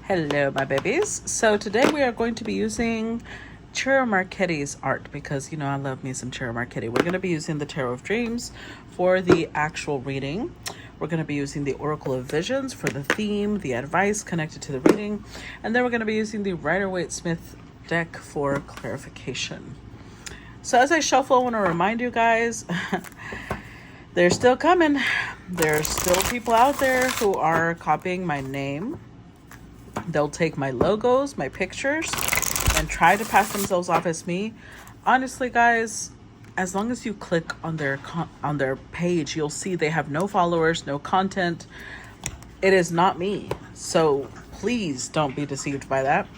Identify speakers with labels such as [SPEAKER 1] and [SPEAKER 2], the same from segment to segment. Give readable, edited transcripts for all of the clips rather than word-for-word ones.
[SPEAKER 1] Hello, my babies. So today we are going to be using Chiro Marchetti's art because, you know, I love me some Chiro Marchetti. We're going to be using the Tarot of Dreams for the actual reading. We're going to be using the Oracle of Visions for the theme, the advice connected to the reading. And then we're going to be using the Rider-Waite-Smith deck for clarification. So as I shuffle, I want to remind you guys, they're still coming. There's still people out there who are copying my name. They'll take my logos, my pictures, and try to pass themselves off as me. Honestly, guys, as long as you click on their page, you'll see they have no followers, no content. It is not me. So please don't be deceived by that.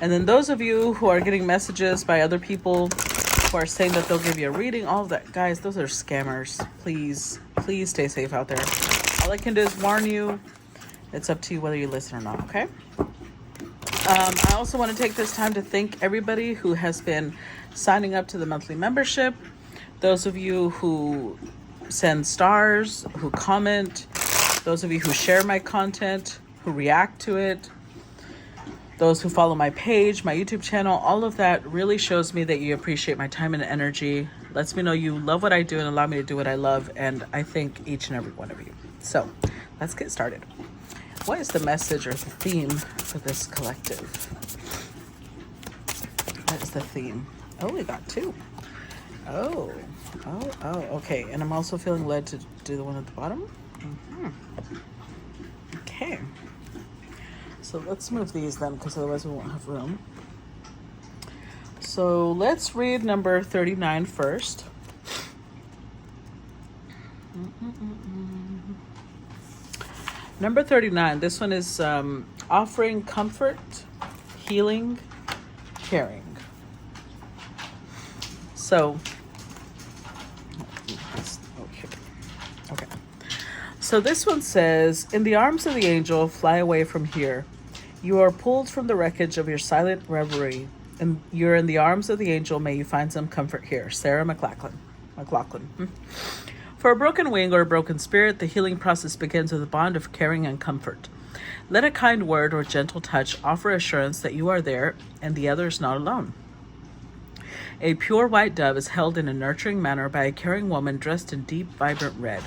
[SPEAKER 1] And then those of you who are getting messages by other people who are saying that they'll give you a reading, all of that, guys, those are scammers. Please stay safe out there. All I can do is warn you. It's up to you whether you listen or not, okay? I also want to take this time to thank everybody who has been signing up to the monthly membership. Those of you who send stars, who comment, those of you who share my content, who react to it, those who follow my page, my YouTube channel, all of that really shows me that you appreciate my time and energy. Lets me know you love what I do and allow me to do what I love. And I thank each and every one of you. So let's get started. What is the message or the theme for this collective? What is the theme? Oh, we got two. Oh, okay. And I'm also feeling led to do the one at the bottom. Okay. So let's move these then, because otherwise we won't have room. So let's read number 39 first. Number 39, this one is offering comfort, healing, caring. So, okay. So this one says, in the arms of the angel, fly away from here. You are pulled from the wreckage of your silent reverie, and you're in the arms of the angel. May you find some comfort here. Sarah McLachlan. For a broken wing or a broken spirit, the healing process begins with a bond of caring and comfort. Let a kind word or gentle touch offer assurance that you are there and the other is not alone. A pure white dove is held in a nurturing manner by a caring woman dressed in deep, vibrant red.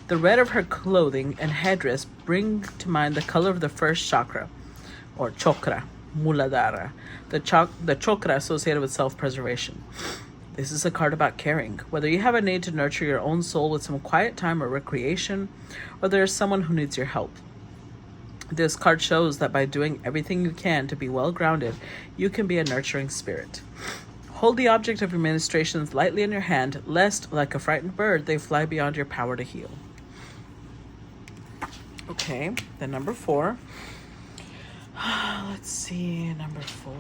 [SPEAKER 1] The red of her clothing and headdress bring to mind the color of the first chakra, or chakra, Muladhara, the chakra associated with self-preservation. This is a card about caring. Whether you have a need to nurture your own soul with some quiet time or recreation, or there is someone who needs your help. This card shows that by doing everything you can to be well grounded, you can be a nurturing spirit. Hold the object of your ministrations lightly in your hand, lest, like a frightened bird, they fly beyond your power to heal. Okay, then number 4. Let's see, number 4.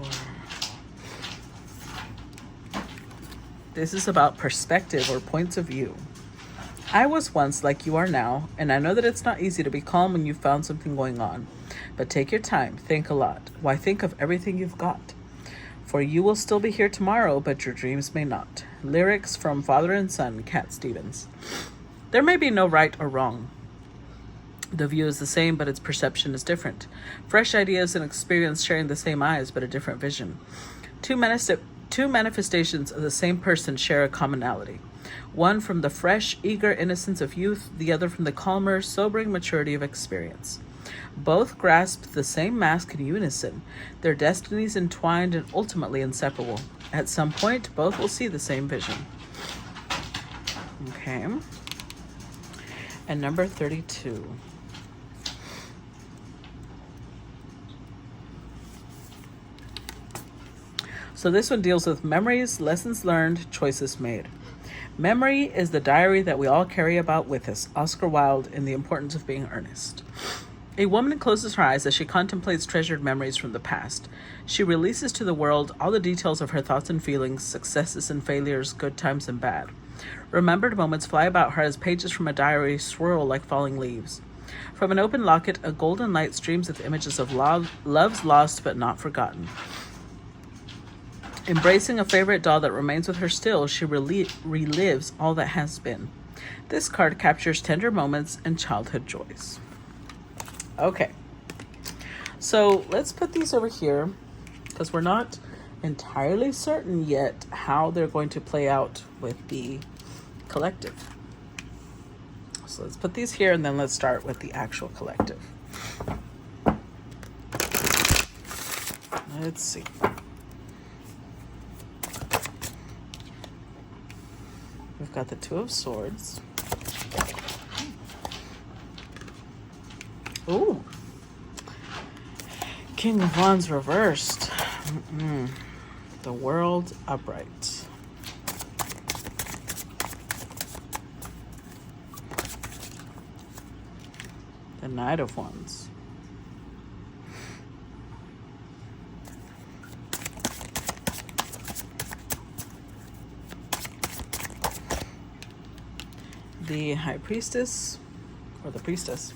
[SPEAKER 1] This is about perspective or points of view. I was once like you are now, and I know that it's not easy to be calm when you've found something going on. But take your time, think a lot. Why, think of everything you've got. For you will still be here tomorrow, but your dreams may not. Lyrics from Father and Son, Cat Stevens. There may be no right or wrong. The view is the same, but its perception is different. Fresh ideas and experience sharing the same eyes, but a different vision. Two manifestations of the same person share a commonality. One from the fresh, eager innocence of youth, the other from the calmer, sobering maturity of experience. Both grasp the same mask in unison, their destinies entwined and ultimately inseparable. At some point, both will see the same vision. Okay. And number 32. So this one deals with memories, lessons learned, choices made. Memory is the diary that we all carry about with us. Oscar Wilde in The Importance of Being Earnest. A woman closes her eyes as she contemplates treasured memories from the past. She releases to the world all the details of her thoughts and feelings, successes and failures, good times and bad. Remembered moments fly about her as pages from a diary swirl like falling leaves. From an open locket, a golden light streams with images of loves lost but not forgotten. Embracing a favorite doll that remains with her still, she relives all that has been. This card captures tender moments and childhood joys. Okay, So let's put these over here because we're not entirely certain yet how they're going to play out with the collective. So let's put these here and then let's start with the actual collective. Let's see. We've got the Two of Swords. Ooh. King of Wands reversed. The World upright. The Knight of Wands. The High Priestess, or the Priestess.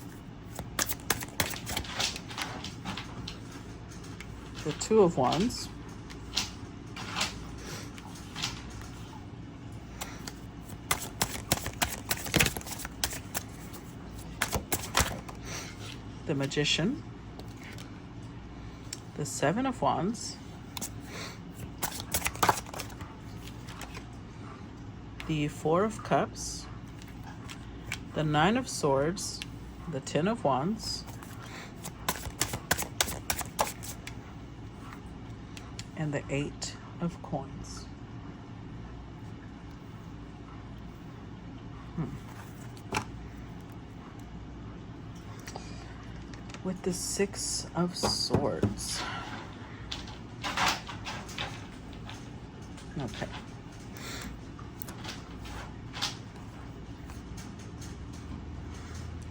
[SPEAKER 1] The Two of Wands. The Magician. The Seven of Wands. The Four of Cups. The Nine of Swords, the Ten of Wands, and the Eight of Coins. With the Six of Swords. Okay.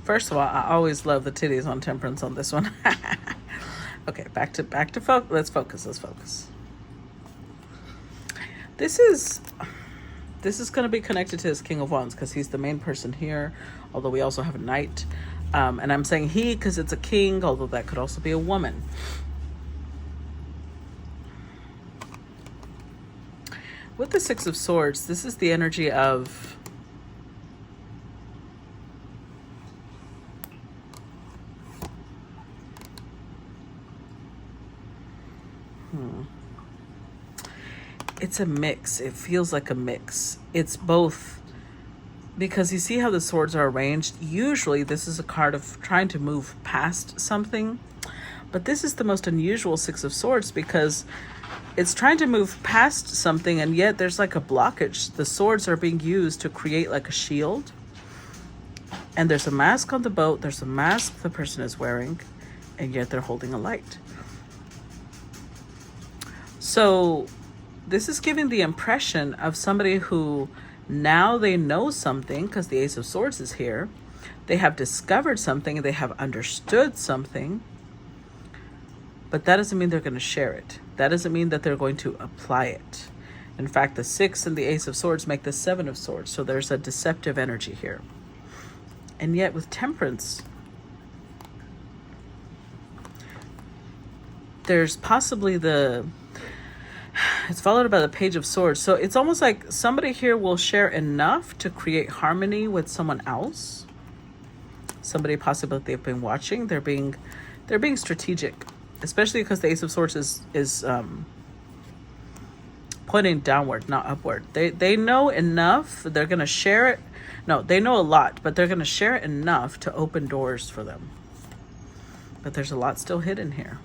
[SPEAKER 1] First of all, I always love the titties on Temperance on this one. Okay, back to focus. Let's focus. This is going to be connected to his King of Wands because he's the main person here, although we also have a knight. And I'm saying he because it's a king, although that could also be a woman. With the Six of Swords, this is the energy of it's a mix. It feels like a mix. It's both, because you see how the swords are arranged. Usually this is a card of trying to move past something, but this is the most unusual Six of Swords because it's trying to move past something and yet there's like a blockage. The swords are being used to create like a shield, and there's a mask on the boat, there's a mask the person is wearing, and yet they're holding a light. So this is giving the impression of somebody who now they know something because the Ace of Swords is here. They have discovered something, they have understood something, but that doesn't mean they're going to share it. That doesn't mean that they're going to apply it. In fact, the Six and the Ace of Swords make the Seven of Swords, so there's a deceptive energy here. And yet with Temperance, there's possibly it's followed by the Page of Swords. So it's almost like somebody here will share enough to create harmony with someone else. Somebody possibly they've been watching. They're being strategic, especially because the Ace of Swords is pointing downward, not upward. They know enough. They're going to share it. No, they know a lot, but they're going to share it enough to open doors for them. But there's a lot still hidden here.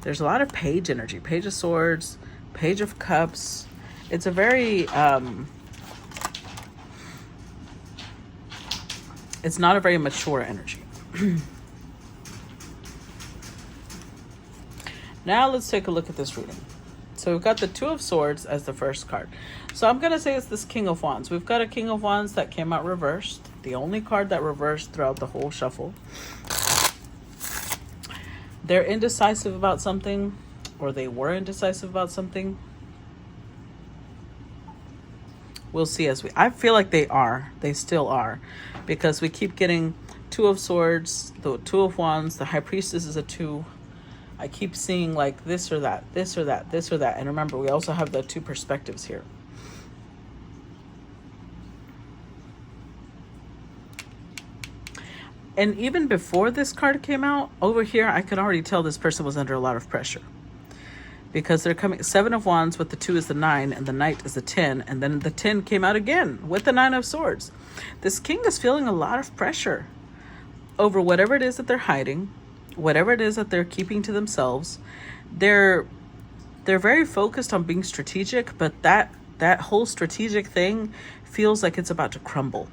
[SPEAKER 1] There's a lot of Page energy. Page of Swords, Page of Cups. It's a very, it's not a very mature energy. Now let's take a look at this reading. So we've got the Two of Swords as the first card. So I'm going to say it's this King of Wands. We've got a King of Wands that came out reversed. The only card that reversed throughout the whole shuffle. They're indecisive about something, or they were indecisive about something. We'll see I feel like they still are, because we keep getting Two of Swords, the Two of Wands, the High Priestess is a 2. I keep seeing like this or that, this or that, this or that. And remember, we also have the 2 perspectives here. And even before this card came out, over here, I could already tell this person was under a lot of pressure. Because they're coming, 7 of Wands with the 2 is the 9, and the Knight is the 10, and then the 10 came out again with the 9 of Swords. This king is feeling a lot of pressure over whatever it is that they're hiding, whatever it is that they're keeping to themselves. They're very focused on being strategic, but that whole strategic thing feels like it's about to crumble.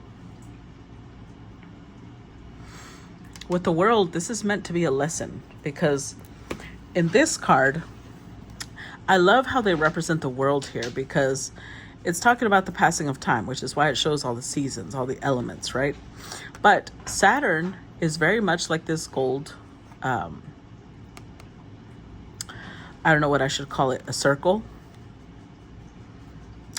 [SPEAKER 1] With the World, this is meant to be a lesson, because in this card, I love how they represent the world here, because it's talking about the passing of time, which is why it shows all the seasons, all the elements, right? But Saturn is very much like this gold, I don't know what I should call it, a circle,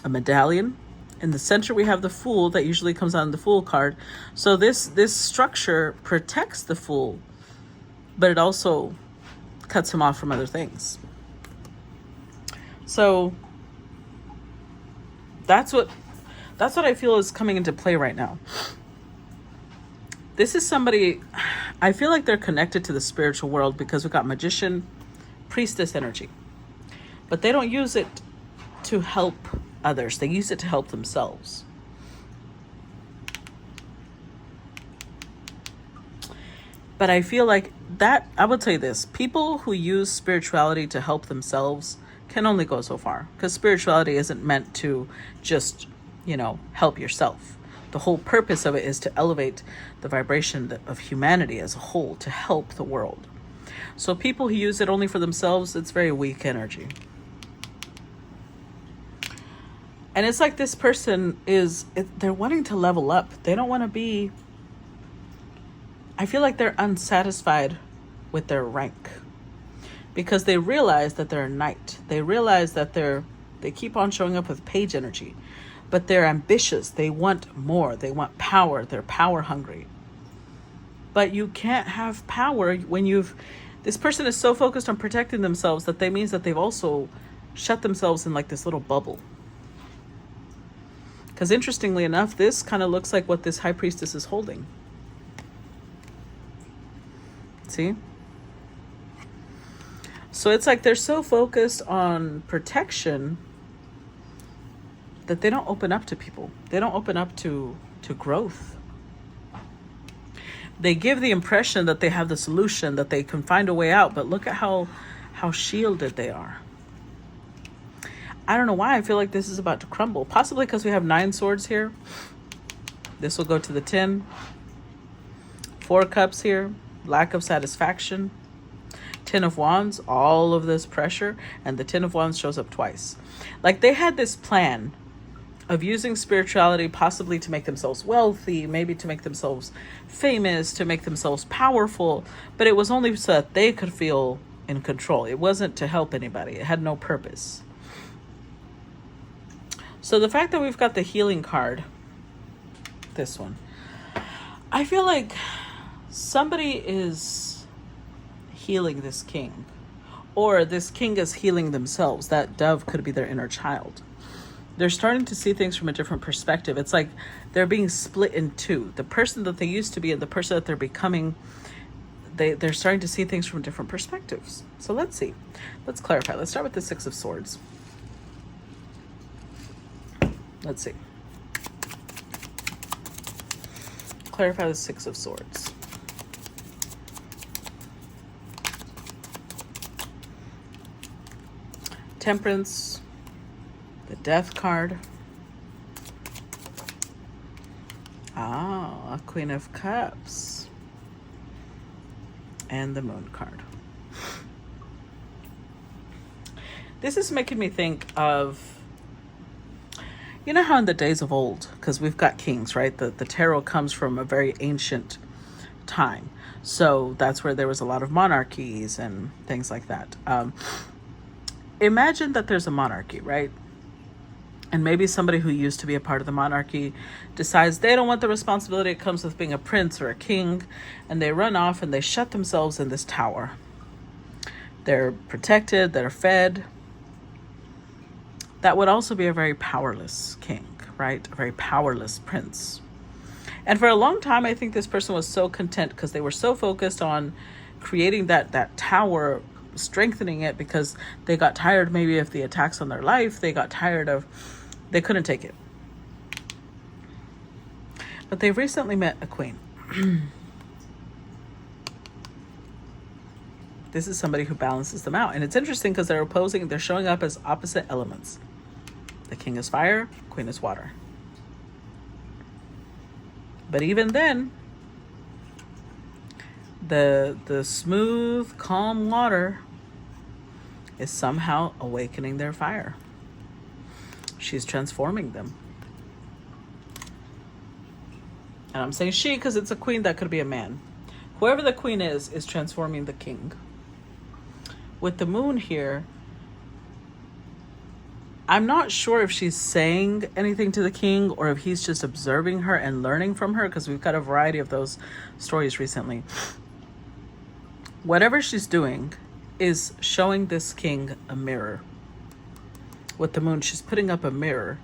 [SPEAKER 1] a medallion. In the center, we have the Fool that usually comes out in the Fool card. So this structure protects the Fool, but it also cuts him off from other things. So that's what I feel is coming into play right now. This is somebody, I feel like they're connected to the spiritual world, because we've got Magician, Priestess energy. But they don't use it to help others. They use it to help themselves. But I feel like that, I will tell you this, people who use spirituality to help themselves can only go so far, because spirituality isn't meant to just, help yourself. The whole purpose of it is to elevate the vibration of humanity as a whole, to help the world. So people who use it only for themselves, it's very weak energy. And it's like this person they're wanting to level up. They don't want to be, I feel like they're unsatisfied with their rank, because they realize that they're a knight. They realize that they keep on showing up with page energy, but they're ambitious. They want more. They want power. They're power hungry. But you can't have power when this person is so focused on protecting themselves that means that they've also shut themselves in like this little bubble. Because interestingly enough, this kind of looks like what this High Priestess is holding. See? So it's like they're so focused on protection that they don't open up to people. They don't open up to growth. They give the impression that they have the solution, that they can find a way out, but look at how shielded they are. I don't know why I feel like this is about to crumble. Possibly because we have 9 swords here. This will go to the 10. 4 cups here. Lack of satisfaction. 10 of Wands. All of this pressure. And the 10 of Wands shows up twice. Like they had this plan of using spirituality possibly to make themselves wealthy, maybe to make themselves famous, to make themselves powerful. But it was only so that they could feel in control. It wasn't to help anybody. It had no purpose. So the fact that we've got the healing card, this one, I feel like somebody is healing this king, or this king is healing themselves. That dove could be their inner child. They're starting to see things from a different perspective. It's like they're being split in two. The person that they used to be and the person that they're becoming, they're starting to see things from different perspectives. So let's see. Let's clarify. Let's start with the 6 of Swords. Let's see. Clarify the 6 of Swords. Temperance. The Death card. A Queen of Cups. And the Moon card. This is making me think of, you know how in the days of old, because we've got kings, right? The tarot comes from a very ancient time. So that's where there was a lot of monarchies and things like that. Imagine that there's a monarchy, right? And maybe somebody who used to be a part of the monarchy decides they don't want the responsibility that comes with being a prince or a king, and they run off and they shut themselves in this tower. They're protected, they're fed. That would also be a very powerless king, right? A very powerless prince. And for a long time, I think this person was so content because they were so focused on creating that tower, strengthening it, because they got tired maybe of the attacks on their life. They got tired of, they couldn't take it. But they've recently met a queen. This is somebody who balances them out. And it's interesting because they're showing up as opposite elements. The king is fire, queen is water. But even then, the smooth, calm water is somehow awakening their fire. She's transforming them. And I'm saying she because it's a queen, that could be a man. Whoever the queen is transforming the king. With the moon here, I'm not sure if she's saying anything to the king or if he's just observing her and learning from her, because we've got a variety of those stories recently. Whatever she's doing is showing this king a mirror. With the moon, she's putting up a mirror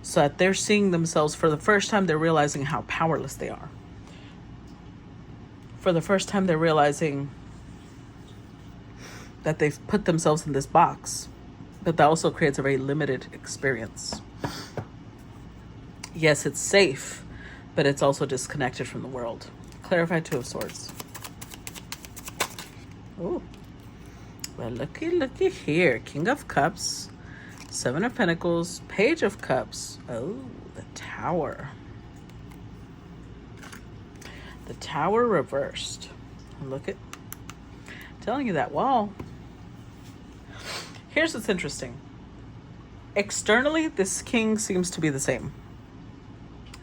[SPEAKER 1] so that they're seeing themselves. For the first time, they're realizing how powerless they are. For the first time, they're realizing that they've put themselves in this box, but that also creates a very limited experience. Yes, it's safe, but it's also disconnected from the world. Clarify Two of Swords. Oh, well, looky here. King of Cups, Seven of Pentacles, Page of Cups. Oh, the Tower. The Tower reversed. Look at, telling you that wall. Here's what's interesting. Externally, this king seems to be the same.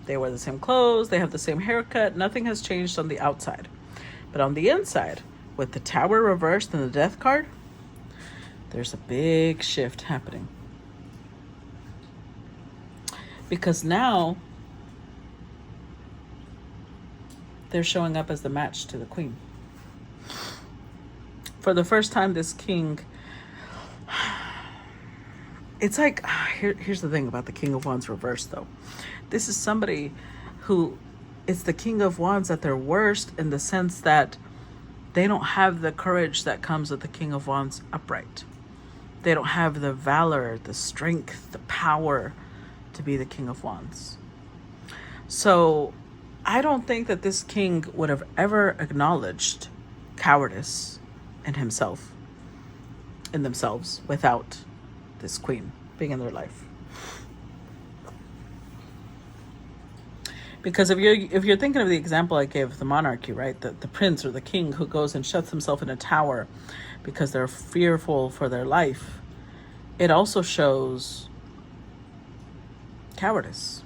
[SPEAKER 1] They wear the same clothes. They have the same haircut. Nothing has changed on the outside. But on the inside, with the Tower reversed and the Death card, there's a big shift happening. Because now they're showing up as the match to the queen. For the first time, this king, it's like, here's the thing about the King of Wands reversed, though. This is somebody who, it's the King of Wands at their worst, in the sense that they don't have the courage that comes with the King of Wands upright. They don't have the valor, the strength, the power to be the King of Wands. So I don't think that this king would have ever acknowledged cowardice in himself, in themselves, without this queen being in their life. Because if you're thinking of the example I gave of the monarchy, right, the prince or the king who goes and shuts himself in a tower because they're fearful for their life, it also shows cowardice.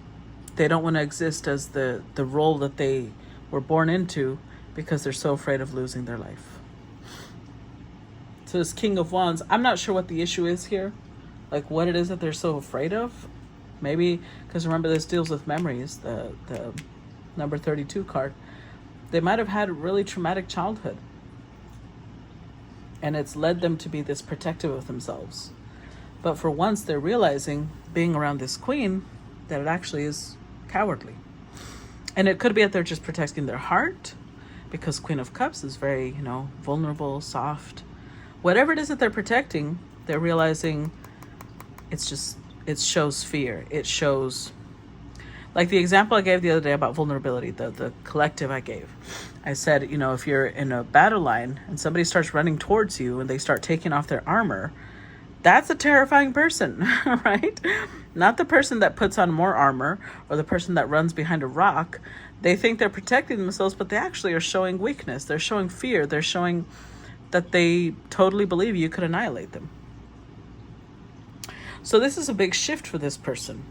[SPEAKER 1] They don't want to exist as the role that they were born into because they're so afraid of losing their life. So this King of Wands, I'm not sure what the issue is here, like what it is that they're so afraid of. Maybe because remember, this deals with memories, the number 32 card. They might have had a really traumatic childhood, and it's led them to be this protective of themselves. But for once, they're realizing, being around this queen, that it actually is cowardly. And it could be that they're just protecting their heart, because Queen of Cups is very, vulnerable, soft. Whatever it is that they're protecting, they're realizing it shows fear. It shows, like the example I gave the other day about vulnerability, the collective I gave. I said, if you're in a battle line and somebody starts running towards you and they start taking off their armor, that's a terrifying person, right? Not the person that puts on more armor or the person that runs behind a rock. They think they're protecting themselves, but they actually are showing weakness. They're showing fear. They're showing that they totally believe you could annihilate them. So this is a big shift for this person.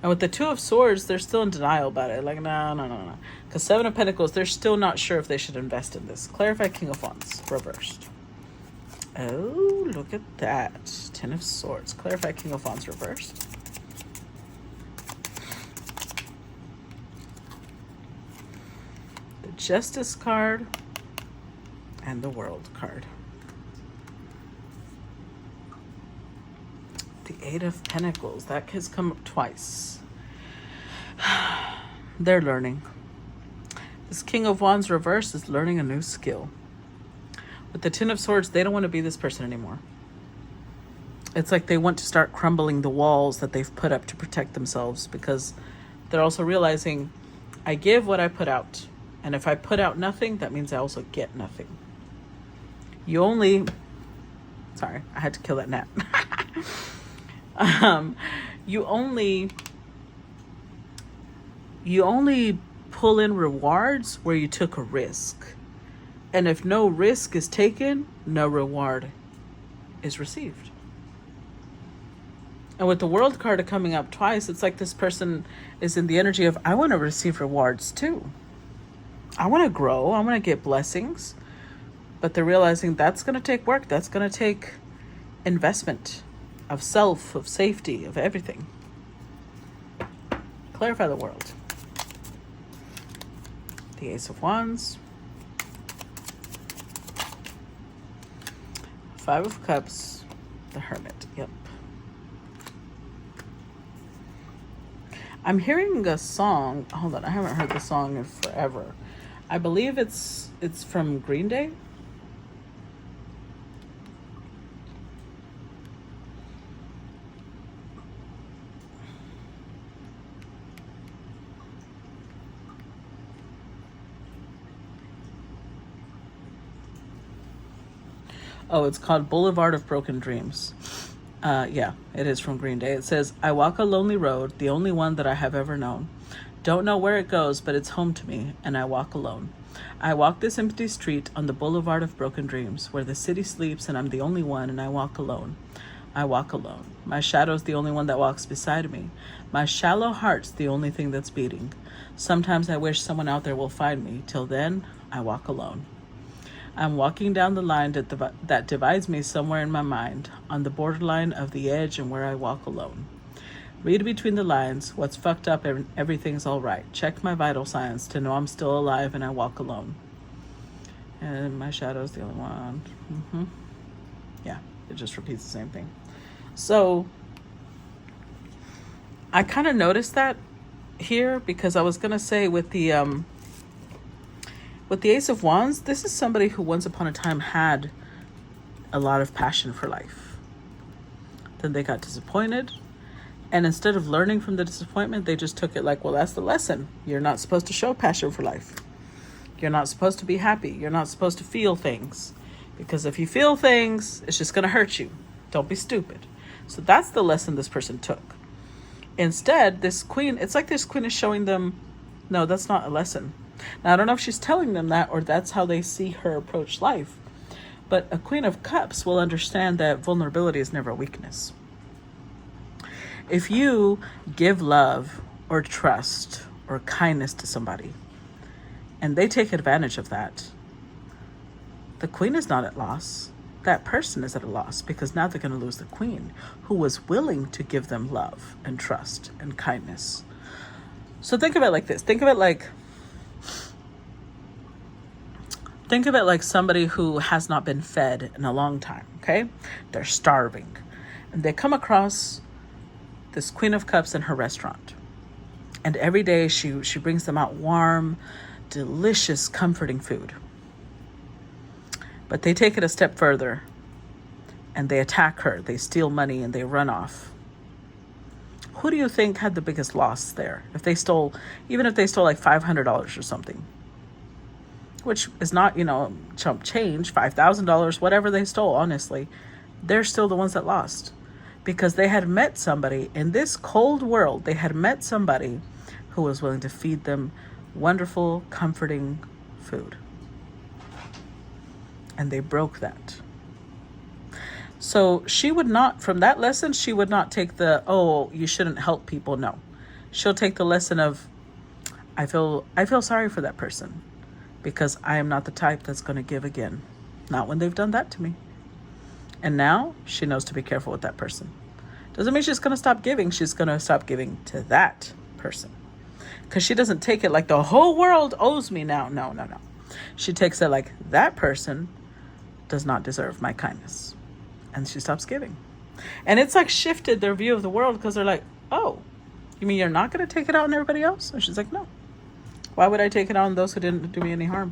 [SPEAKER 1] And with the Two of Swords, they're still in denial about it. Like, no. Because Seven of Pentacles, they're still not sure if they should invest in this. Clarify King of Wands, reversed. Oh, look at that. Ten of Swords. Clarify King of Wands, reversed. The Justice card and the World card. The Eight of Pentacles. That has come up twice. They're learning. This King of Wands reverse is learning a new skill. With the Ten of Swords, they don't want to be this person anymore. It's like they want to start crumbling the walls that they've put up to protect themselves, because they're also realizing, I give what I put out. And if I put out nothing, that means I also get nothing. Sorry, I had to kill that gnat. You only pull in rewards where you took a risk. And if no risk is taken, no reward is received. And with the World card coming up twice, it's like this person is in the energy of, I want to receive rewards too. I want to grow. I want to get blessings. But they're realizing that's going to take work. That's going to take investment of self, of safety, of everything. Clarify the world. The Ace of Wands. Five of Cups. The Hermit. Yep. I'm hearing a song. Hold on, I haven't heard the song in forever. I believe it's from Green Day. Oh, it's called Boulevard of Broken Dreams. Yeah, it is from Green Day. It says, I walk a lonely road, the only one that I have ever known. Don't know where it goes, but it's home to me, and I walk alone. I walk this empty street on the Boulevard of Broken Dreams, where the city sleeps and I'm the only one, and I walk alone. I walk alone. My shadow's the only one that walks beside me. My shallow heart's the only thing that's beating. Sometimes I wish someone out there will find me. Till then, I walk alone. I'm walking down the line that divides me somewhere in my mind, on the borderline of the edge and where I walk alone. Read between the lines, what's fucked up and everything's all right. Check my vital signs to know I'm still alive and I walk alone. And my shadow's the only one. Yeah, it just repeats the same thing. So I kind of noticed that here, because I was going to say with the Ace of Wands, this is somebody who once upon a time had a lot of passion for life. Then they got disappointed. And instead of learning from the disappointment, they just took it like, well, that's the lesson. You're not supposed to show passion for life. You're not supposed to be happy. You're not supposed to feel things. Because if you feel things, it's just going to hurt you. Don't be stupid. So that's the lesson this person took. Instead, this queen, it's like this queen is showing them, no, that's not a lesson. Now, I don't know if she's telling them that or that's how they see her approach life. But a Queen of Cups will understand that vulnerability is never a weakness. If you give love or trust or kindness to somebody and they take advantage of that, the queen is not at loss. That person is at a loss, because now they're going to lose the queen who was willing to give them love and trust and kindness. So think of it like this. Think of it like somebody who has not been fed in a long time, okay? They're starving. And they come across this Queen of Cups in her restaurant. And every day she brings them out warm, delicious, comforting food. But they take it a step further and they attack her. They steal money and they run off. Who do you think had the biggest loss there? Even if they stole like $500 or something, which is not, chump change, $5,000, whatever they stole, honestly, they're still the ones that lost. Because they had met somebody in this cold world, they had met somebody who was willing to feed them wonderful, comforting food. And they broke that. So she would not, from that lesson, she would not take the, oh, you shouldn't help people. No. She'll take the lesson of, I feel sorry for that person, because I am not the type that's going to give again. Not when they've done that to me. And now she knows to be careful with that person. Doesn't mean she's going to stop giving. She's going to stop giving to that person. Because she doesn't take it like the whole world owes me now. No. She takes it like that person does not deserve my kindness. And she stops giving. And it's like shifted their view of the world, because they're like, oh, you mean you're not going to take it out on everybody else? And she's like, no, Why would I take it on those who didn't do me any harm?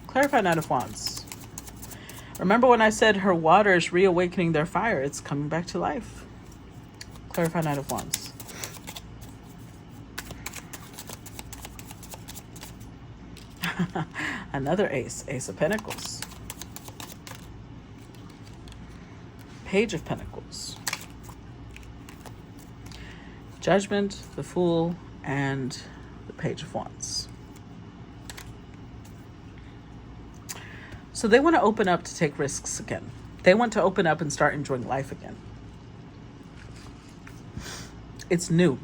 [SPEAKER 1] Clarify Knight of Wands. Remember when I said her water is reawakening their fire? It's coming back to life. Clarify Knight of Wands. Another ace. Ace of Pentacles. Page of Pentacles. Judgment, the Fool, and the Page of Wands. So they want to open up to take risks again. They want to open up and start enjoying life again. It's new.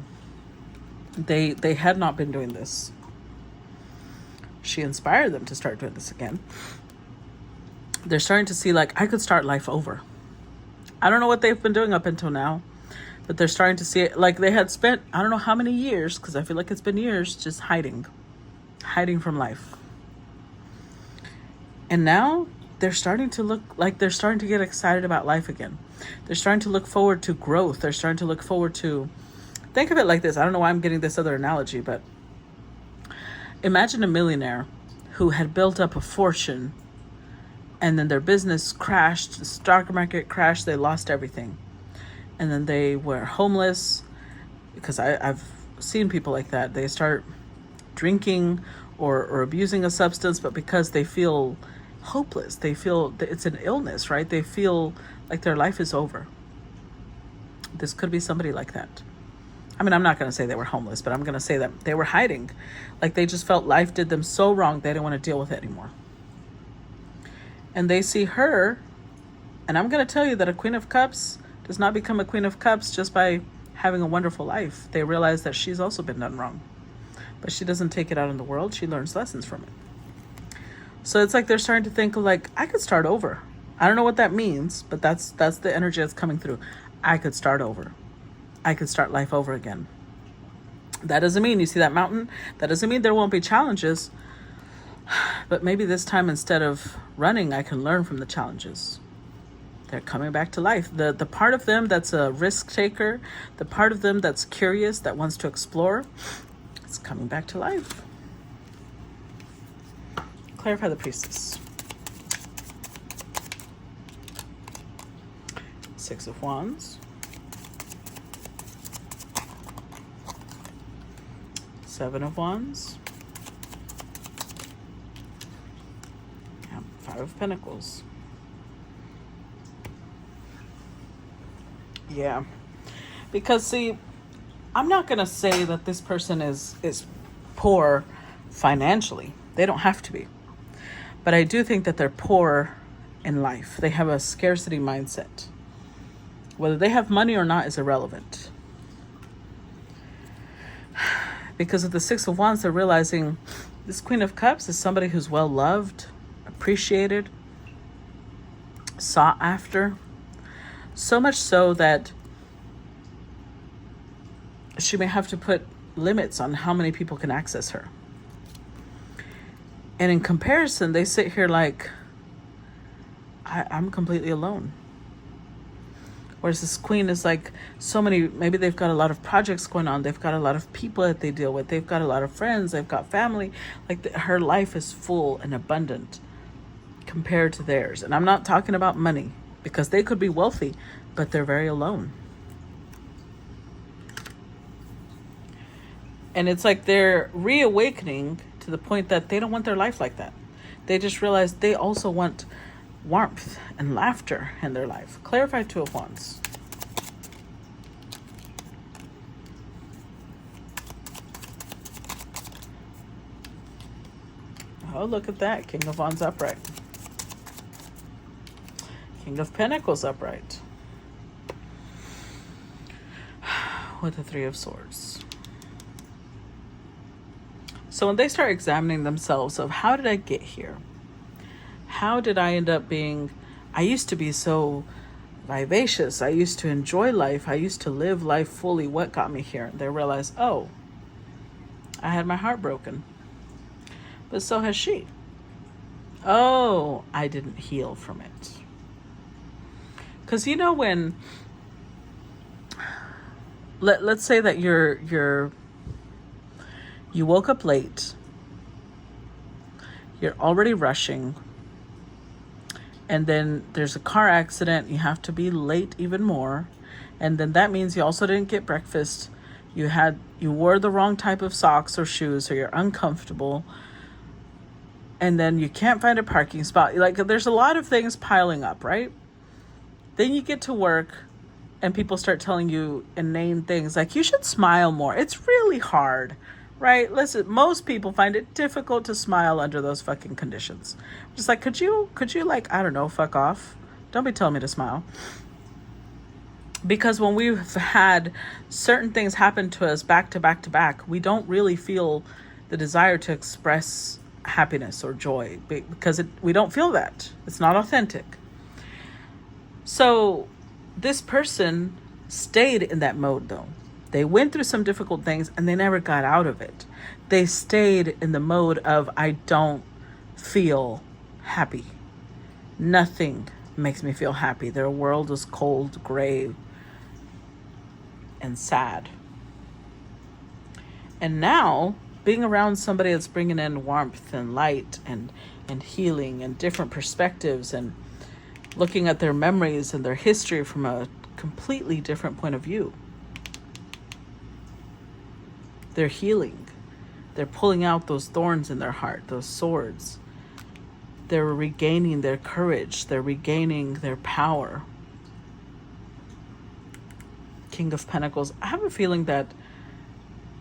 [SPEAKER 1] They had not been doing this. She inspired them to start doing this again. They're starting to see, like, I could start life over. I don't know what they've been doing up until now, but they're starting to see it. Like, they had spent, I don't know how many years, because I feel like it's been years, just hiding from life. And now they're starting to look like they're starting to get excited about life again. They're starting to look forward to growth. They're starting to look forward to, think of it like this. I don't know why I'm getting this other analogy, but imagine a millionaire who had built up a fortune and then their business crashed, the stock market crashed, they lost everything. And then they were homeless, because I've seen people like that. They start drinking or abusing a substance, but because they feel hopeless, they feel it's an illness, right? They feel like their life is over. This could be somebody like that. I mean, I'm not going to say they were homeless, but I'm going to say that they were hiding. Like, they just felt life did them so wrong, they didn't want to deal with it anymore. And they see her, and I'm going to tell you that a Queen of Cups does not become a Queen of Cups just by having a wonderful life. They realize that she's also been done wrong. But she doesn't take it out in the world. She learns lessons from it. So it's like they're starting to think, like, I could start over. I don't know what that means, but that's the energy that's coming through. I could start over. I could start life over again. That doesn't mean, you see that mountain? That doesn't mean there won't be challenges. But maybe this time, instead of running, I can learn from the challenges. They're coming back to life. The part of them that's a risk taker, the part of them that's curious, that wants to explore, it's coming back to life. Clarify the Priestess. Six of Wands. Seven of Wands. Yeah, Five of Pentacles. Yeah. Because, see, I'm not going to say that this person is poor financially. They don't have to be. But I do think that they're poor in life. They have a scarcity mindset. Whether they have money or not is irrelevant. Because of the Six of Wands, they're realizing this Queen of Cups is somebody who's well loved, appreciated, sought after. So much so that she may have to put limits on how many people can access her. And in comparison, they sit here like, I'm completely alone. Whereas this queen is like, so many, maybe they've got a lot of projects going on. They've got a lot of people that they deal with. They've got a lot of friends. They've got family. Like, her life is full and abundant compared to theirs. And I'm not talking about money, because they could be wealthy, but they're very alone. And it's like they're reawakening to the point that they don't want their life like that. They just realize they also want warmth and laughter in their life. Clarify Two of Wands. Oh, look at that. King of Wands upright. King of Pentacles upright. With the Three of Swords. So when they start examining themselves of, how did I get here? How did I end up being, I used to be so vivacious. I used to enjoy life. I used to live life fully. What got me here? They realize, oh, I had my heart broken. But so has she. Oh, I didn't heal from it. Because, you know, when, let's say that You woke up late. You're already rushing. And then there's a car accident. You have to be late even more. And then that means you also didn't get breakfast. You wore the wrong type of socks or shoes, or you're uncomfortable. And then you can't find a parking spot. Like, there's a lot of things piling up, right? Then you get to work and people start telling you inane things like, you should smile more. It's really hard, right? Listen, most people find it difficult to smile under those fucking conditions. Just like, could you like, I don't know, fuck off. Don't be telling me to smile. Because when we've had certain things happen to us back to back to back, we don't really feel the desire to express happiness or joy because we don't feel that. It's not authentic. So this person stayed in that mode though. They went through some difficult things and they never got out of it. They stayed in the mode of, I don't feel happy. Nothing makes me feel happy. Their world is cold, gray, and sad. And now, being around somebody that's bringing in warmth and light and healing and different perspectives and looking at their memories and their history from a completely different point of view. They're healing. They're pulling out those thorns in their heart, those swords. They're regaining their courage. They're regaining their power. King of Pentacles. I have a feeling that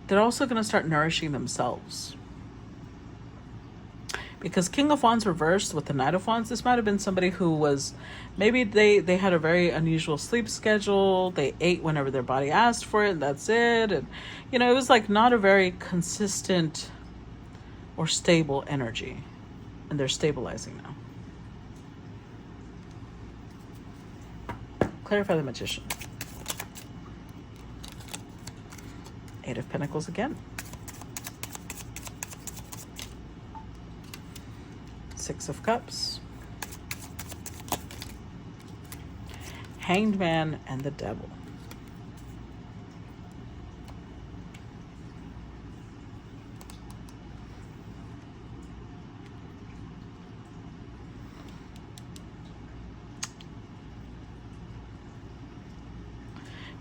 [SPEAKER 1] they're also going to start nourishing themselves. Because King of Wands reversed with the Knight of Wands, this might have been somebody who was, maybe they had a very unusual sleep schedule. They ate whenever their body asked for it, and that's it. And, it was like not a very consistent or stable energy. And they're stabilizing now. Clarify the Magician. Eight of Pentacles again. Six of Cups. Hanged Man and the Devil.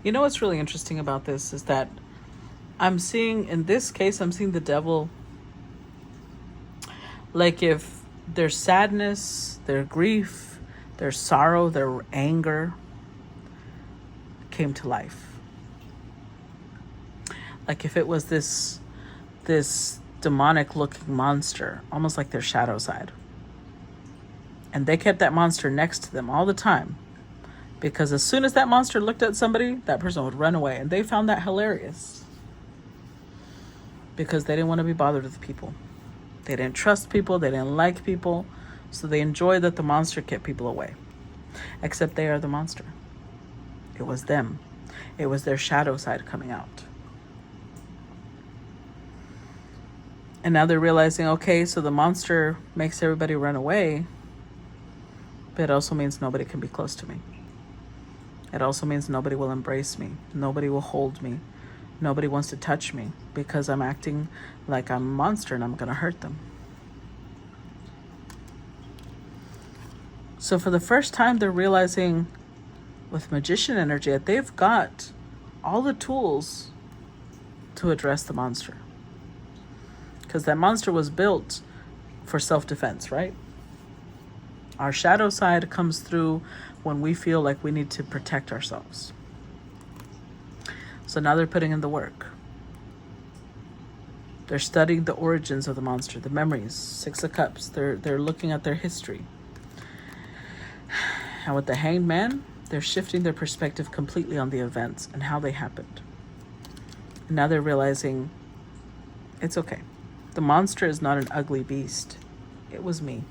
[SPEAKER 1] What's really interesting about this is that I'm seeing the devil, like if their sadness, their grief, their sorrow, their anger came to life. Like if it was this demonic looking monster, almost like their shadow side. And they kept that monster next to them all the time. Because as soon as that monster looked at somebody, that person would run away. And they found that hilarious. Because they didn't want to be bothered with people. They didn't trust people. They didn't like people. So they enjoyed that the monster kept people away. Except they are the monster. It was them. It was their shadow side coming out. And now they're realizing, okay, so the monster makes everybody run away. But it also means nobody can be close to me. It also means nobody will embrace me. Nobody will hold me. Nobody wants to touch me because I'm acting like I'm a monster and I'm going to hurt them. So for the first time, they're realizing with Magician energy that they've got all the tools to address the monster. Because that monster was built for self-defense, right? Our shadow side comes through when we feel like we need to protect ourselves. So now they're putting in the work. They're studying the origins of the monster, the memories, Six of Cups. They're looking at their history. And with the Hanged Man, they're shifting their perspective completely on the events and how they happened. And now they're realizing it's okay. The monster is not an ugly beast. It was me.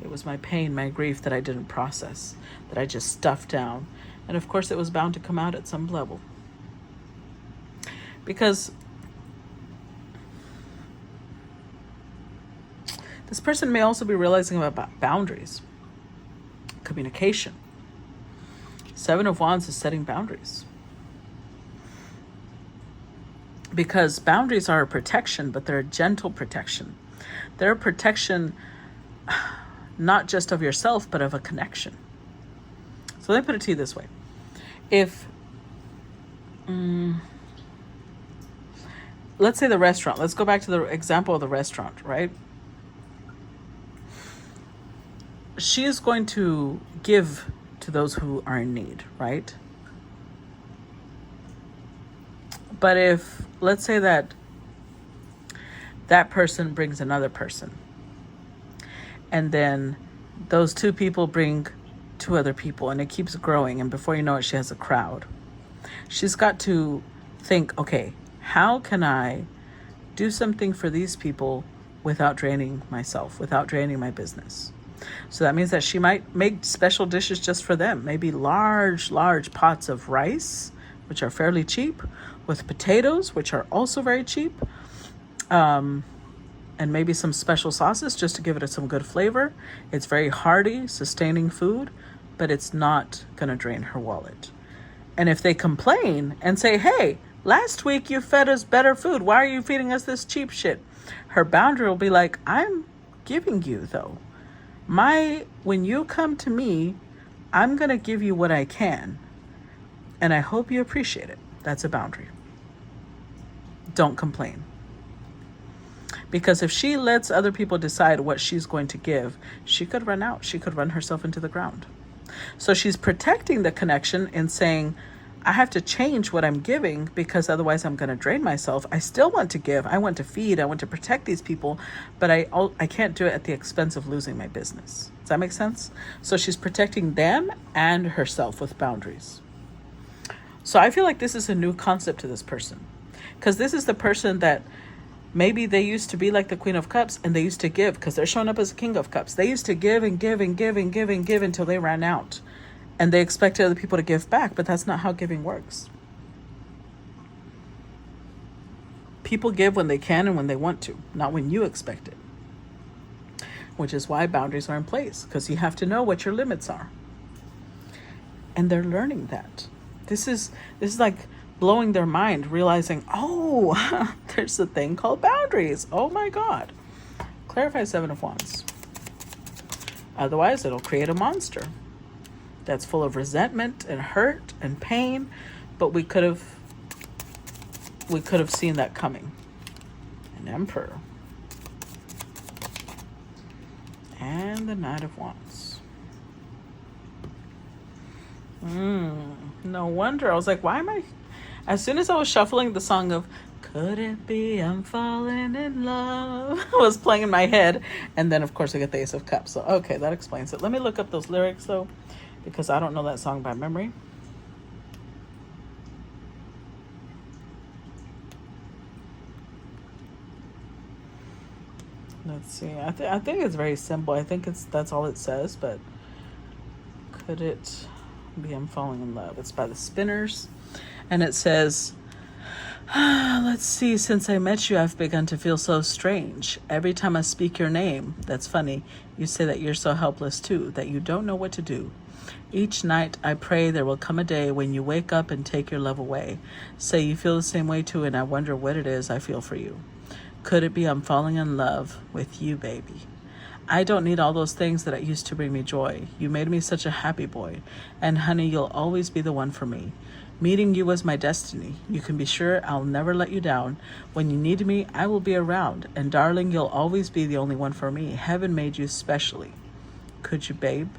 [SPEAKER 1] It was my pain, my grief that I didn't process, that I just stuffed down. And of course, it was bound to come out at some level. Because this person may also be realizing about boundaries, communication. Seven of Wands is setting boundaries. because boundaries are a protection, but they're a gentle protection. They're a protection not just of yourself, but of a connection. So let me put it to you this way. If, let's say the restaurant, let's go back to the example of the restaurant, right? She is going to give to those who are in need, right? But if, let's say that person brings another person, and then those two people bring two other people, and it keeps growing, and before you know it, she has a crowd. She's got to think, okay, how can I do something for these people without draining myself, without draining my business? So that means that she might make special dishes just for them, maybe large pots of rice, which are fairly cheap, with potatoes, which are also very cheap, and maybe some special sauces just to give it some good flavor. It's very hearty, sustaining food, but it's not going to drain her wallet. And if they complain and say, hey, last week you fed us better food, why are you feeding us this cheap shit? Her boundary will be like, I'm giving you though. When you come to me, I'm going to give you what I can. And I hope you appreciate it. That's a boundary. Don't complain. Because if she lets other people decide what she's going to give, she could run out. She could run herself into the ground. So she's protecting the connection and saying, I have to change what I'm giving because otherwise I'm going to drain myself. I still want to give. I want to feed. I want to protect these people, but I can't do it at the expense of losing my business. Does that make sense? So she's protecting them and herself with boundaries. So I feel like this is a new concept to this person, because this is the person that maybe they used to be like the Queen of Cups and they used to give because they're showing up as a King of Cups. They used to give and give and give and give and give until they ran out. And they expected other people to give back, but that's not how giving works. People give when they can and when they want to, not when you expect it. Which is why boundaries are in place, because you have to know what your limits are. And they're learning that. This is like blowing their mind, realizing, oh, there's a thing called boundaries. Oh my God. Clarify 7 of Wands. Otherwise, it'll create a monster that's full of resentment and hurt and pain, but we could have seen that coming. An Emperor. And the Knight of Wands. No wonder. I was like, why am I... As soon as I was shuffling the song of Could It Be I'm Falling in Love was playing in my head, and then of course I get the Ace of Cups. So okay, that explains it. Let me look up those lyrics though, because I don't know that song by memory. Let's see. I think it's very simple. I think that's all it says, but could it be I'm Falling in Love? It's by the Spinners. And it says, let's see, since I met you, I've begun to feel so strange. Every time I speak your name, that's funny, you say that you're so helpless too, that you don't know what to do. Each night I pray there will come a day when you wake up and take your love away. Say you feel the same way too, and I wonder what it is I feel for you. Could it be I'm falling in love with you, baby? I don't need all those things that used to bring me joy. You made me such a happy boy. And honey, you'll always be the one for me. Meeting you was my destiny. You can be sure I'll never let you down. When you need me, I will be around. And darling, you'll always be the only one for me. Heaven made you specially. Could you, babe?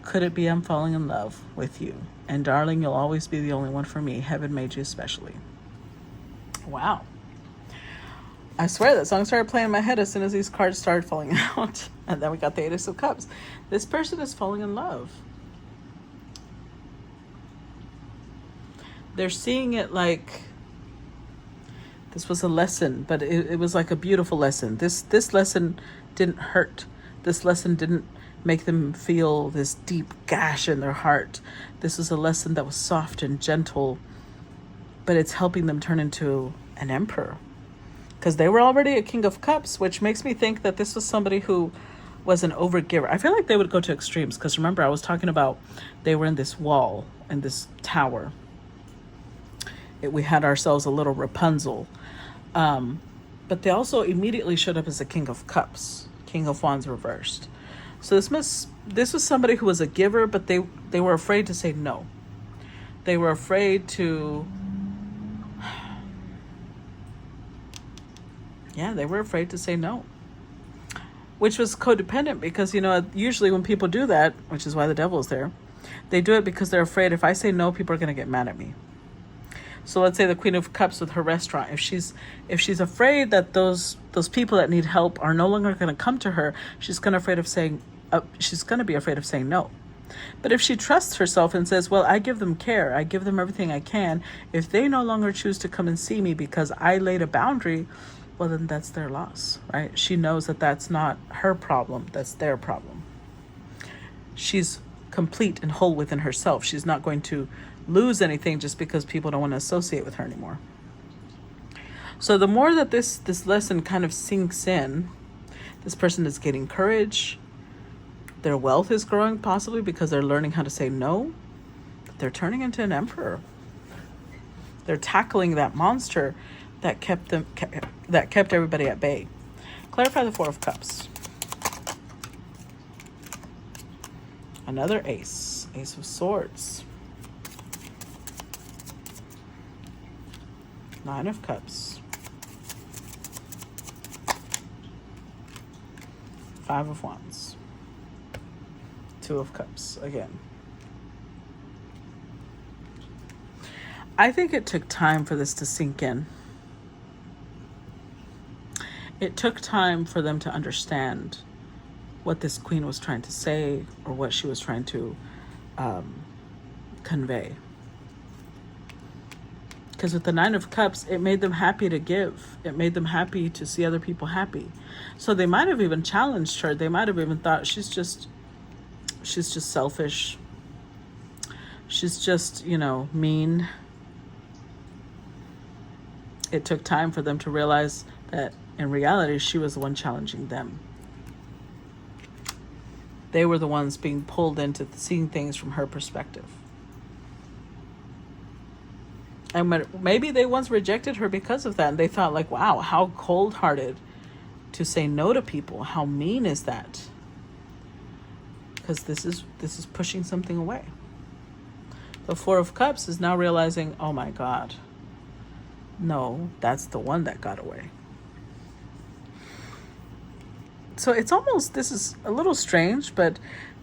[SPEAKER 1] Could it be I'm falling in love with you? And darling, you'll always be the only one for me. Heaven made you specially. Wow. I swear that song started playing in my head as soon as these cards started falling out. And then we got the Ace of Cups. This person is falling in love. They're seeing it like this was a lesson, but it was like a beautiful lesson. This lesson didn't hurt. This lesson didn't make them feel this deep gash in their heart. This was a lesson that was soft and gentle, but it's helping them turn into an emperor. Because they were already a King of Cups, which makes me think that this was somebody who was an overgiver. I feel like they would go to extremes, because remember I was talking about they were in this wall, in this tower. we had ourselves a little Rapunzel. But they also immediately showed up as a King of Cups, King of Wands reversed. So this was somebody who was a giver, but they were afraid to say no. They were afraid to, yeah, they were afraid to say no. Which was codependent because, usually when people do that, which is why the devil is there, they do it because they're afraid if I say no, people are going to get mad at me. So let's say the Queen of Cups with her restaurant. If she's afraid that those people that need help are no longer going to come to her, she's going to be afraid of saying no. But if she trusts herself and says, well, I give them care, I give them everything I can, if they no longer choose to come and see me because I laid a boundary, well, then that's their loss, right? She knows that that's not her problem, that's their problem. She's complete and whole within herself. She's not going to lose anything just because people don't want to associate with her anymore. So the more that this lesson kind of sinks in, this person is getting courage. Their wealth is growing, possibly because they're learning how to say no. They're turning into an emperor. They're tackling that monster that kept everybody at bay. Clarify the Four of Cups. Another ace of swords. Nine of Cups. Five of Wands. Two of Cups again. I think it took time for this to sink in. It took time for them to understand what this queen was trying to say or what she was trying to convey. Because with the Nine of Cups, it made them happy to give. It made them happy to see other people happy. So they might have even challenged her. They might have even thought she's just selfish. She's just, mean. It took time for them to realize that in reality, she was the one challenging them. They were the ones being pulled into seeing things from her perspective. And maybe they once rejected her because of that. And they thought like, wow, how cold-hearted to say no to people. How mean is that? Because this is pushing something away. The Four of Cups is now realizing, oh my God, no, that's the one that got away. So it's almost, this is a little strange, but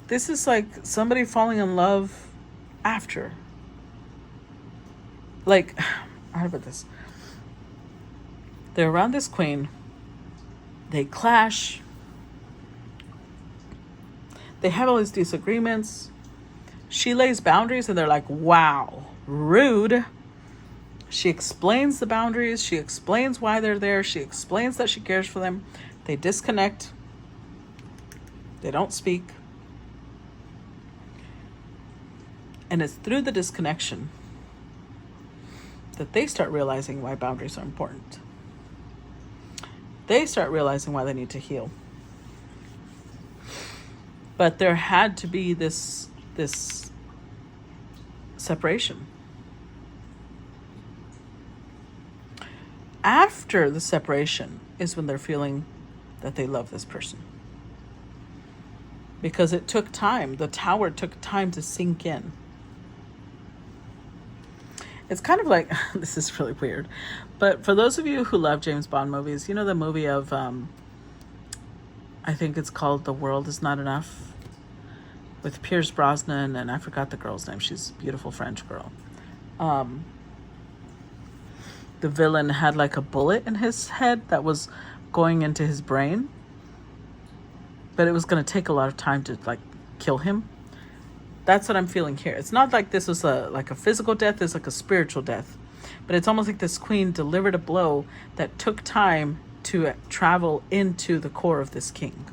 [SPEAKER 1] this is like somebody falling in love after. Like, how about this? They're around this queen. They clash. They have all these disagreements. She lays boundaries and they're like, wow, rude. She explains the boundaries. She explains why they're there. She explains that she cares for them. They disconnect. They don't speak. And it's through the disconnection that they start realizing why boundaries are important. They start realizing why they need to heal. But there had to be this separation. After the separation is when they're feeling that they love this person. Because it took time. The tower took time to sink in. It's kind of like, this is really weird, but for those of you who love James Bond movies, you know the movie of, I think it's called The World Is Not Enough, with Pierce Brosnan, and I forgot the girl's name. She's a beautiful French girl. The villain had like a bullet in his head that was going into his brain, but it was going to take a lot of time to like kill him. That's what I'm feeling here. It's not like this was like a physical death. It's like a spiritual death. But it's almost like this queen delivered a blow that took time to travel into the core of this king.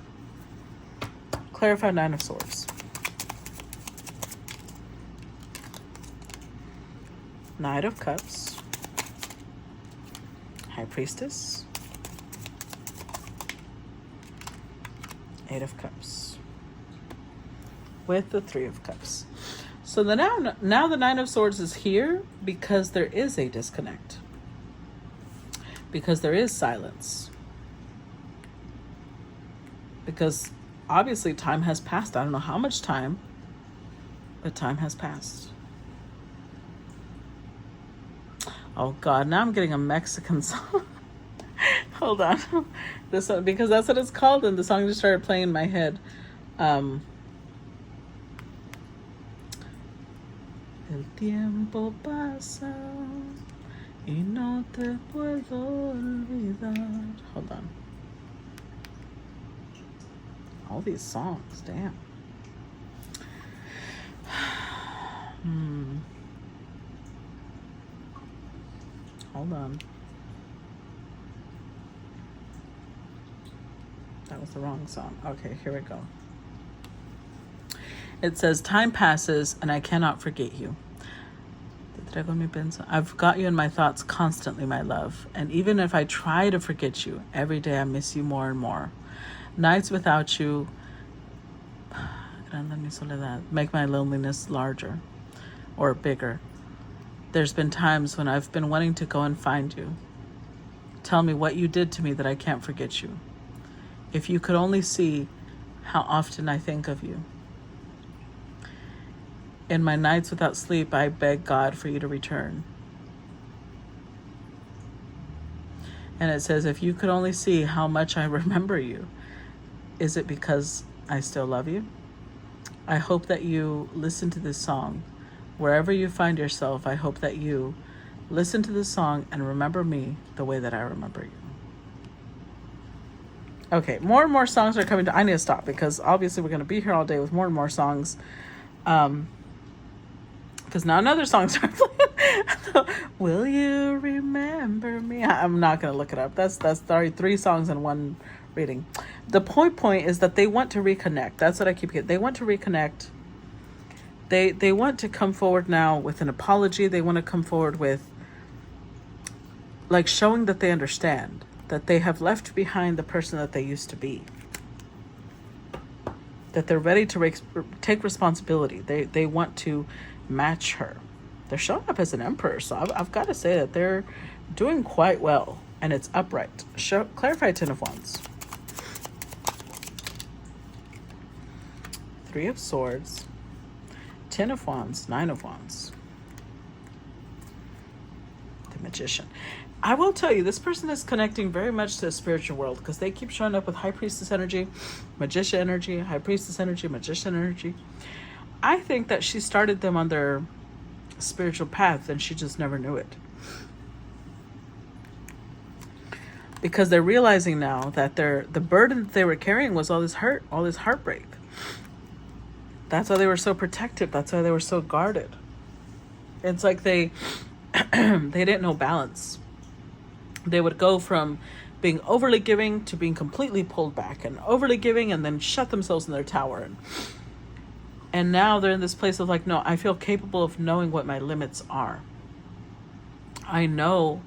[SPEAKER 1] Clarify Nine of Swords. Knight of Cups. High Priestess. Eight of Cups. With the Three of Cups. So now the Nine of Swords is here because there is a disconnect. Because there is silence. Because obviously time has passed. I don't know how much time, but time has passed. Oh God, now I'm getting a Mexican song. Hold on. This one, because that's what it's called, and the song just started playing in my head. El tiempo pasa y no te puedo olvidar. Hold on. All these songs, damn. Hold on. That was the wrong song. Okay, here we go. It says, time passes and I cannot forget you. I've got you in my thoughts constantly, my love. And even if I try to forget you, every day I miss you more and more. Nights without you make my loneliness larger or bigger. There's been times when I've been wanting to go and find you. Tell me what you did to me that I can't forget you. If you could only see how often I think of you. In my nights without sleep, I beg God for you to return. And it says, if you could only see how much I remember you, is it because I still love you? I hope that you listen to this song. Wherever you find yourself, I hope that you listen to this song and remember me the way that I remember you. Okay, more and more songs are coming. I need to stop because obviously we're going to be here all day with more and more songs. Because now another song starts playing. Will you remember me? I'm not going to look it up. That's already 3 songs in one reading. The point is that they want to reconnect. That's what I keep getting. They want to reconnect. They want to come forward now with an apology. They want to come forward with like showing that they understand, that they have left behind the person that they used to be, that they're ready to take responsibility. They want to match her. They're showing up as an emperor, so I've got to say that they're doing quite well, and it's upright. Clarify 10 of Wands. 3 of Swords, 10 of Wands, 9 of Wands. The Magician. I will tell you, this person is connecting very much to the spiritual world because they keep showing up with High Priestess energy, Magician energy, High Priestess energy, Magician energy. I think that she started them on their spiritual path and she just never knew it. Because they're realizing now that the burden that they were carrying was all this hurt, all this heartbreak. That's why they were so protective. That's why they were so guarded. It's like they didn't know balance. They would go from being overly giving to being completely pulled back, and overly giving and then shut themselves in their tower. And now they're in this place of like, no, I feel capable of knowing what my limits are. I know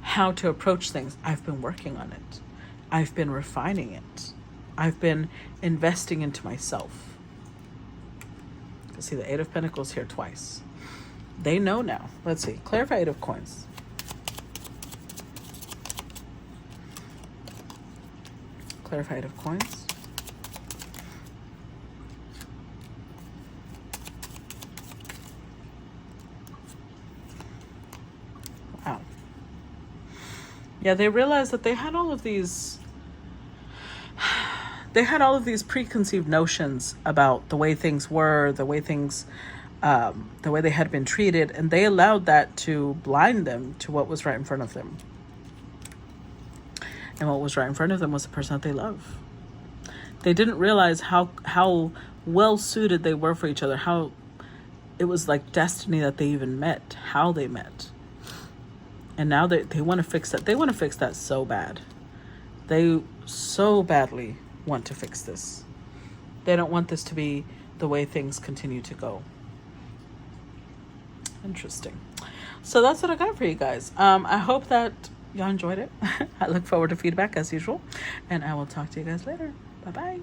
[SPEAKER 1] how to approach things. I've been working on it. I've been refining it. I've been investing into myself. You can see the 8 of Pentacles here twice. They know now. Let's see. Clarify 8 of Coins. Clarify 8 of Coins. Wow. Yeah, they realized that they had all of these preconceived notions about the way things were, the way they had been treated, and they allowed that to blind them to what was right in front of them. And what was right in front of them was the person that they love. They didn't realize how well suited they were for each other, how it was like destiny that they even met, how they met. And now they want to fix that. They want to fix that so bad. They so badly want to fix this. They don't want this to be the way things continue to go. Interesting. So that's what I got for you guys. I hope that y'all enjoyed it. I look forward to feedback as usual. And I will talk to you guys later. Bye-bye.